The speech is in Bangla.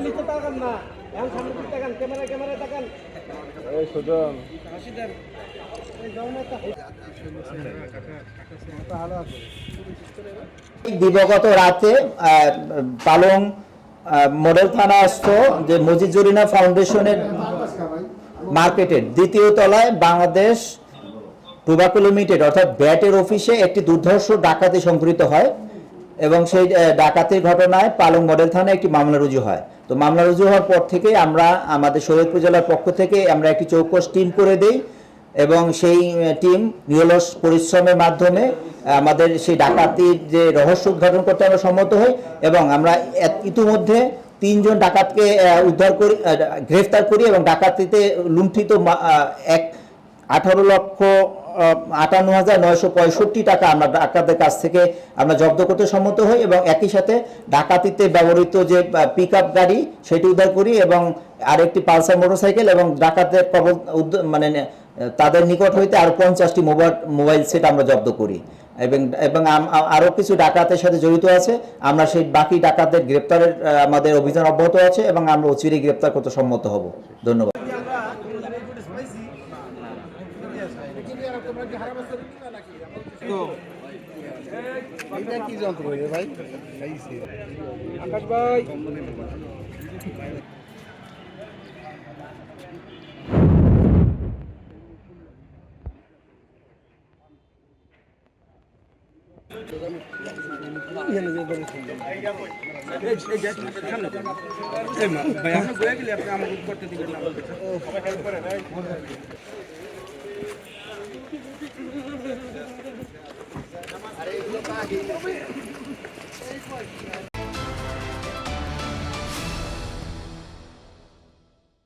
নিচে তাকান না, এখন সামনে দিকে তাকান, ক্যামেরায় তাকান। এই সুজন দিবগত রাতে পালং মডেল থানাস্থ যে মজিদ জরিনা ফাউন্ডেশনের মার্কেটের দ্বিতীয় তলায় বাংলাদেশ টোবাকো লিমিটেড অর্থাৎ ব্যাটের অফিসে একটি দুর্ধর্ষ ডাকাতি সংঘটিত হয় এবং সেই ডাকাতির ঘটনায় পালং মডেল থানায় একটি মামলা রুজু হয়। তো মামলা রুজু হওয়ার পর থেকে আমরা আমাদের শরীয়তপুর জেলার পক্ষ থেকে আমরা একটি চৌকস টিম করে দেই এবং সেই টিম নিরলস পরিশ্রমের মাধ্যমে আমাদের সেই ডাকাতির যে রহস্য উদ্ঘাটন করতে আমরা সম্মত হই এবং আমরা ইতিমধ্যে 3 জন ডাকাতকে গ্রেফতার করি এবং ডাকাতিতে লুণ্ঠিত 18,58,965 টাকা আমরা ডাকাতদের কাছ থেকে আমরা জব্দ করতে সম্মত হই এবং একই সাথে ডাকাতিতে ব্যবহৃত যে পিকআপ গাড়ি সেটি উদ্ধার করি এবং আরেকটি পালসার মোটরসাইকেল এবং ডাকাতদের মানে তাদের নিকট হইতে আরো 50টি মোবাইল সেট আমরা জব্দ করি এবং আরো কিছু ডাকাতের সাথে জড়িত আছে। আমরা সেই বাকি ডাকাতদের গ্রেপ্তারের আমাদের অভিযান অব্যাহত আছে এবং আমরা অচিরেই গ্রেপ্তার করতে সম্মত হব। ধন্যবাদ। কি যন্ত্র ভাই আকাশ ভাই